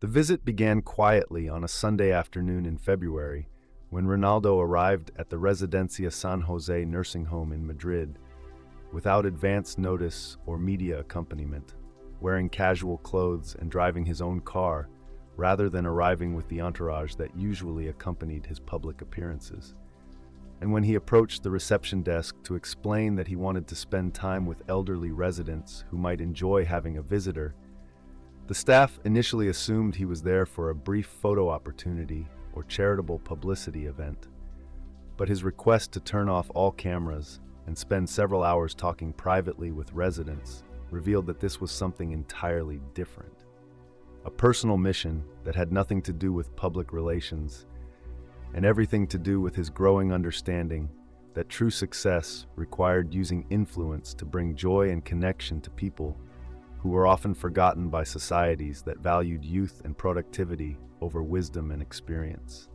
The visit began quietly on a Sunday afternoon in February when Ronaldo arrived at the Residencia San Jose nursing home in Madrid without advance notice or media accompaniment, wearing casual clothes and driving his own car rather than arriving with the entourage that usually accompanied his public appearances. And when he approached the reception desk to explain that he wanted to spend time with elderly residents who might enjoy having a visitor, the staff initially assumed he was there for a brief photo opportunity or charitable publicity event. But his request to turn off all cameras and spend several hours talking privately with residents revealed that this was something entirely different. A personal mission that had nothing to do with public relations and everything to do with his growing understanding that true success required using influence to bring joy and connection to people who were often forgotten by societies that valued youth and productivity over wisdom and experience.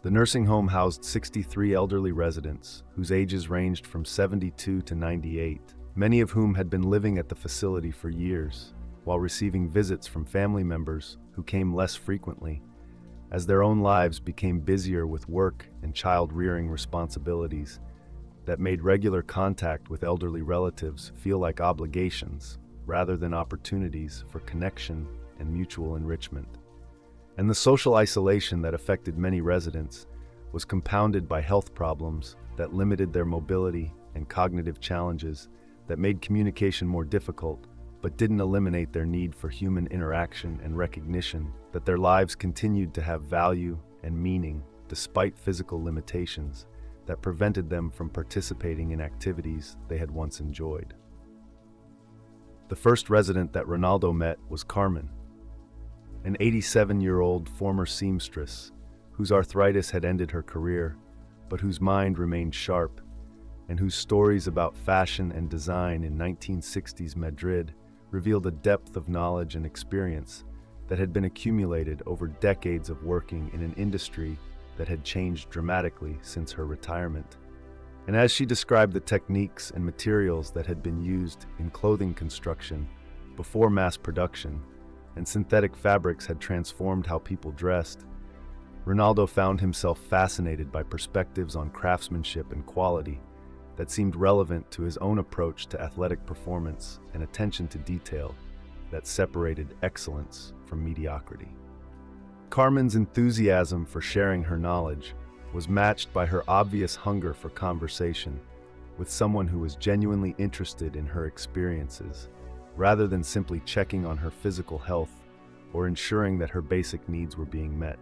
The nursing home housed 63 elderly residents whose ages ranged from 72 to 98, many of whom had been living at the facility for years, while receiving visits from family members who came less frequently, as their own lives became busier with work and child-rearing responsibilities that made regular contact with elderly relatives feel like obligations rather than opportunities for connection and mutual enrichment. And the social isolation that affected many residents was compounded by health problems that limited their mobility and cognitive challenges that made communication more difficult, but didn't eliminate their need for human interaction and recognition that their lives continued to have value and meaning despite physical limitations that prevented them from participating in activities they had once enjoyed. The first resident that Ronaldo met was Carmen, an 87-year-old former seamstress whose arthritis had ended her career, but whose mind remained sharp, and whose stories about fashion and design in 1960s Madrid revealed a depth of knowledge and experience that had been accumulated over decades of working in an industry that had changed dramatically since her retirement. And as she described the techniques and materials that had been used in clothing construction before mass production, and synthetic fabrics had transformed how people dressed, Ronaldo found himself fascinated by perspectives on craftsmanship and quality that seemed relevant to his own approach to athletic performance and attention to detail that separated excellence from mediocrity. Carmen's enthusiasm for sharing her knowledge was matched by her obvious hunger for conversation with someone who was genuinely interested in her experiences, rather than simply checking on her physical health or ensuring that her basic needs were being met.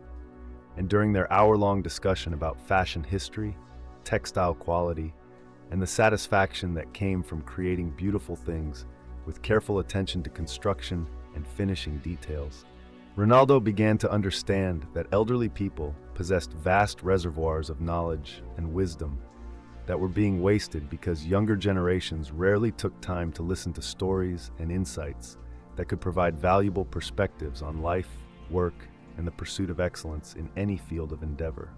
And during their hour-long discussion about fashion history, textile quality, and the satisfaction that came from creating beautiful things with careful attention to construction and finishing details, Ronaldo began to understand that elderly people possessed vast reservoirs of knowledge and wisdom that were being wasted because younger generations rarely took time to listen to stories and insights that could provide valuable perspectives on life, work, and the pursuit of excellence in any field of endeavor.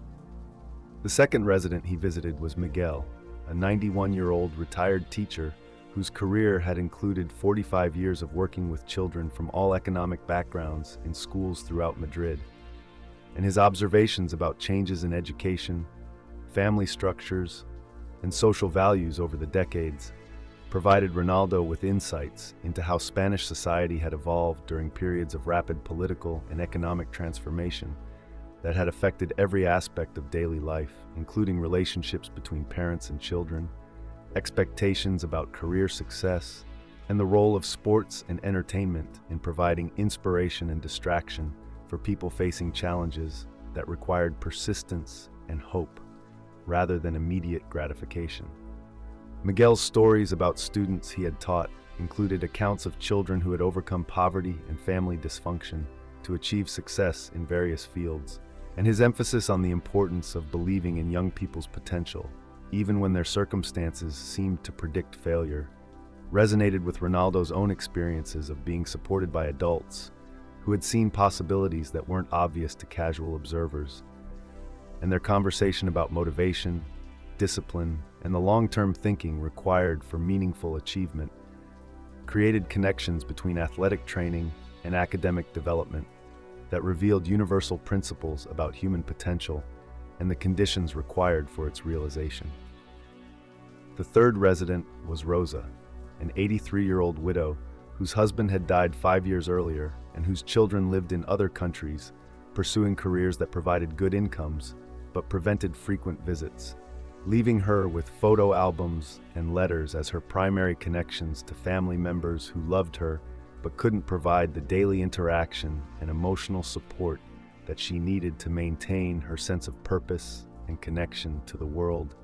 The second resident he visited was Miguel, a 91-year-old retired teacher whose career had included 45 years of working with children from all economic backgrounds in schools throughout Madrid. And his observations about changes in education, family structures, and social values over the decades provided Ronaldo with insights into how Spanish society had evolved during periods of rapid political and economic transformation that had affected every aspect of daily life, including relationships between parents and children, expectations about career success, and the role of sports and entertainment in providing inspiration and distraction for people facing challenges that required persistence and hope, rather than immediate gratification. Miguel's stories about students he had taught included accounts of children who had overcome poverty and family dysfunction to achieve success in various fields, and his emphasis on the importance of believing in young people's potential, even when their circumstances seemed to predict failure, resonated with Ronaldo's own experiences of being supported by adults who had seen possibilities that weren't obvious to casual observers, and their conversation about motivation, discipline, and the long-term thinking required for meaningful achievement created connections between athletic training and academic development that revealed universal principles about human potential and the conditions required for its realization. The third resident was Rosa, an 83-year-old widow whose husband had died 5 years earlier and whose children lived in other countries, pursuing careers that provided good incomes but prevented frequent visits, leaving her with photo albums and letters as her primary connections to family members who loved her but couldn't provide the daily interaction and emotional support that she needed to maintain her sense of purpose and connection to the world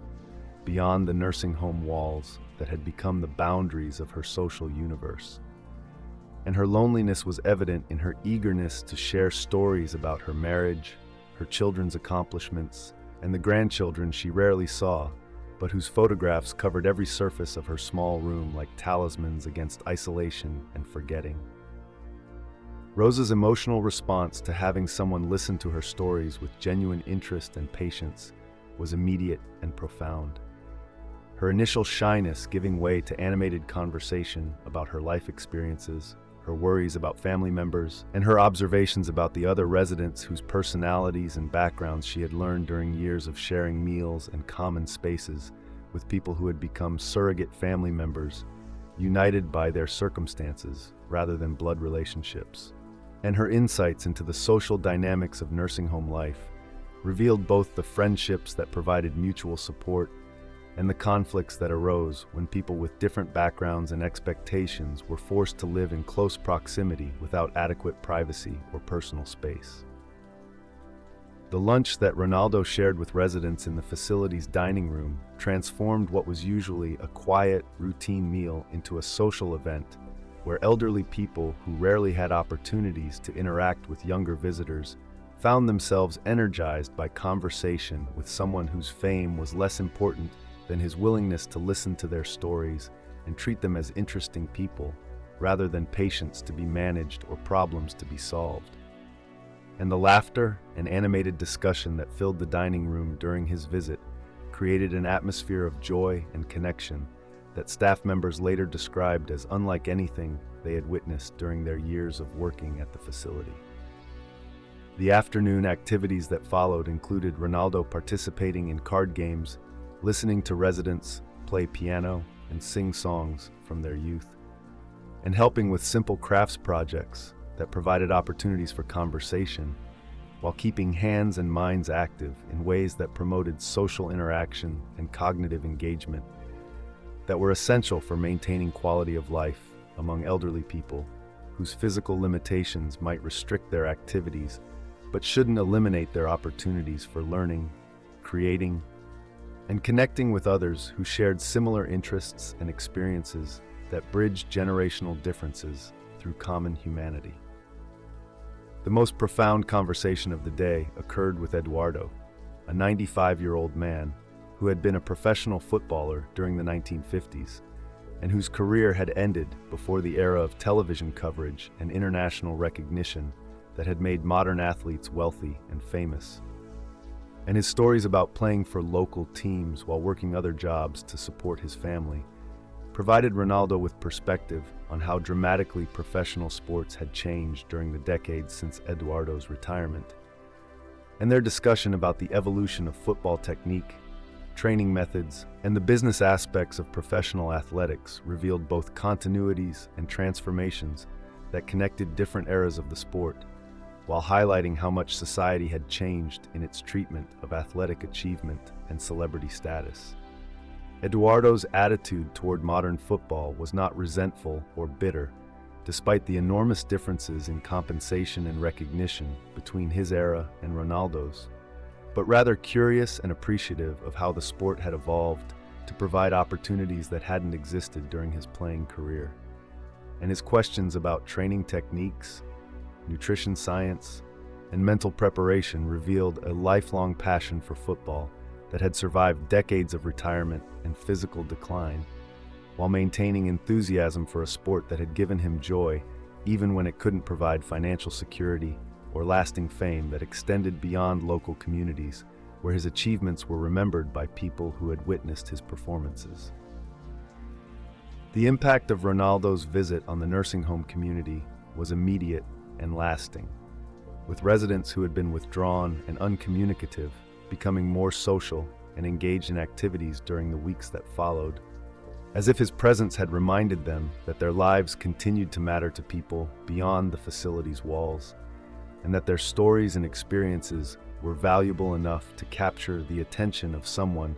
beyond the nursing home walls that had become the boundaries of her social universe. And her loneliness was evident in her eagerness to share stories about her marriage, her children's accomplishments, and the grandchildren she rarely saw, but whose photographs covered every surface of her small room like talismans against isolation and forgetting. Rosa's emotional response to having someone listen to her stories with genuine interest and patience was immediate and profound. Her initial shyness giving way to animated conversation about her life experiences, her worries about family members, and her observations about the other residents whose personalities and backgrounds she had learned during years of sharing meals and common spaces with people who had become surrogate family members, united by their circumstances rather than blood relationships. And her insights into the social dynamics of nursing home life revealed both the friendships that provided mutual support and the conflicts that arose when people with different backgrounds and expectations were forced to live in close proximity without adequate privacy or personal space. The lunch that Ronaldo shared with residents in the facility's dining room transformed what was usually a quiet, routine meal into a social event where elderly people who rarely had opportunities to interact with younger visitors found themselves energized by conversation with someone whose fame was less important than his willingness to listen to their stories and treat them as interesting people, rather than patients to be managed or problems to be solved. And the laughter and animated discussion that filled the dining room during his visit created an atmosphere of joy and connection that staff members later described as unlike anything they had witnessed during their years of working at the facility. The afternoon activities that followed included Ronaldo participating in card games, listening to residents play piano and sing songs from their youth, and helping with simple crafts projects that provided opportunities for conversation while keeping hands and minds active in ways that promoted social interaction and cognitive engagement that were essential for maintaining quality of life among elderly people whose physical limitations might restrict their activities but shouldn't eliminate their opportunities for learning, creating, and connecting with others who shared similar interests and experiences that bridged generational differences through common humanity. The most profound conversation of the day occurred with Eduardo, a 95-year-old man who had been a professional footballer during the 1950s and whose career had ended before the era of television coverage and international recognition that had made modern athletes wealthy and famous. And his stories about playing for local teams while working other jobs to support his family provided Ronaldo with perspective on how dramatically professional sports had changed during the decades since Eduardo's retirement. And their discussion about the evolution of football technique, training methods, and the business aspects of professional athletics revealed both continuities and transformations that connected different eras of the sport, while highlighting how much society had changed in its treatment of athletic achievement and celebrity status. Eduardo's attitude toward modern football was not resentful or bitter, despite the enormous differences in compensation and recognition between his era and Ronaldo's, but rather curious and appreciative of how the sport had evolved to provide opportunities that hadn't existed during his playing career. And his questions about training techniques, nutrition science, and mental preparation revealed a lifelong passion for football that had survived decades of retirement and physical decline, while maintaining enthusiasm for a sport that had given him joy even when it couldn't provide financial security or lasting fame that extended beyond local communities, where his achievements were remembered by people who had witnessed his performances. The impact of Ronaldo's visit on the nursing home community was immediate and lasting, with residents who had been withdrawn and uncommunicative becoming more social and engaged in activities during the weeks that followed, as if his presence had reminded them that their lives continued to matter to people beyond the facility's walls, and that their stories and experiences were valuable enough to capture the attention of someone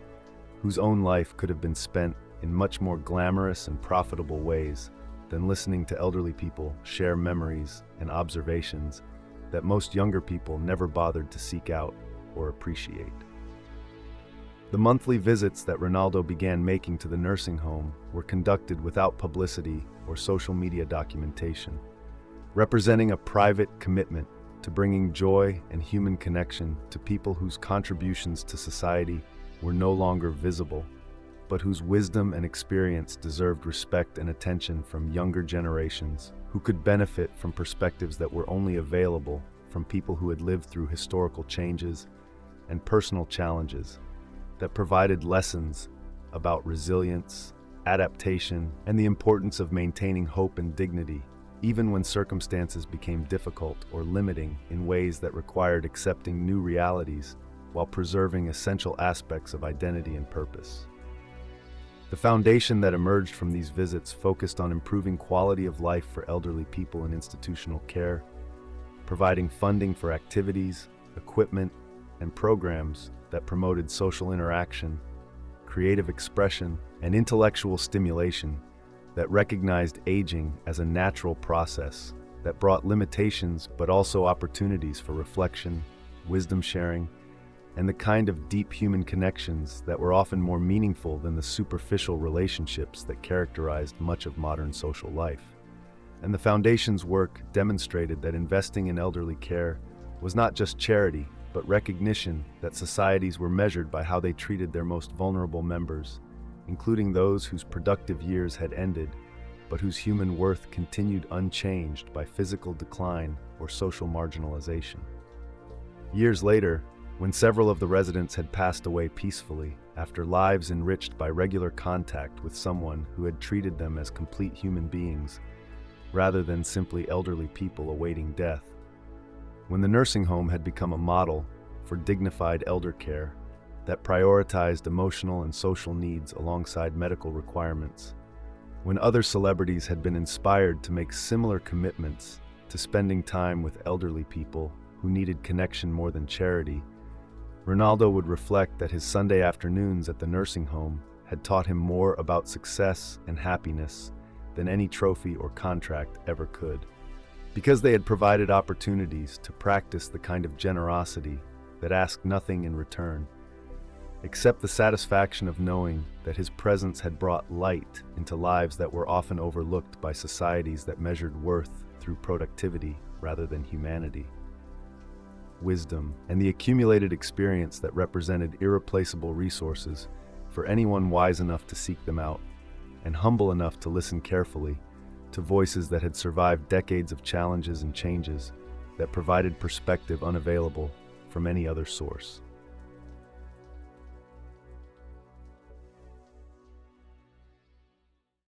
whose own life could have been spent in much more glamorous and profitable ways than listening to elderly people share memories and observations that most younger people never bothered to seek out or appreciate. The monthly visits that Ronaldo began making to the nursing home were conducted without publicity or social media documentation, representing a private commitment to bringing joy and human connection to people whose contributions to society were no longer visible, but whose wisdom and experience deserved respect and attention from younger generations who could benefit from perspectives that were only available from people who had lived through historical changes and personal challenges that provided lessons about resilience, adaptation, and the importance of maintaining hope and dignity, even when circumstances became difficult or limiting in ways that required accepting new realities while preserving essential aspects of identity and purpose. The foundation that emerged from these visits focused on improving quality of life for elderly people in institutional care, providing funding for activities, equipment, and programs that promoted social interaction, creative expression, and intellectual stimulation that recognized aging as a natural process that brought limitations but also opportunities for reflection, wisdom sharing, and the kind of deep human connections that were often more meaningful than the superficial relationships that characterized much of modern social life. And the Foundation's work demonstrated that investing in elderly care was not just charity, but recognition that societies were measured by how they treated their most vulnerable members, including those whose productive years had ended, but whose human worth continued unchanged by physical decline or social marginalization. Years later, when several of the residents had passed away peacefully after lives enriched by regular contact with someone who had treated them as complete human beings, rather than simply elderly people awaiting death, when the nursing home had become a model for dignified elder care that prioritized emotional and social needs alongside medical requirements, when other celebrities had been inspired to make similar commitments to spending time with elderly people who needed connection more than charity, Ronaldo would reflect that his Sunday afternoons at the nursing home had taught him more about success and happiness than any trophy or contract ever could, because they had provided opportunities to practice the kind of generosity that asked nothing in return, except the satisfaction of knowing that his presence had brought light into lives that were often overlooked by societies that measured worth through productivity rather than humanity. Wisdom, and the accumulated experience that represented irreplaceable resources for anyone wise enough to seek them out, and humble enough to listen carefully to voices that had survived decades of challenges and changes that provided perspective unavailable from any other source.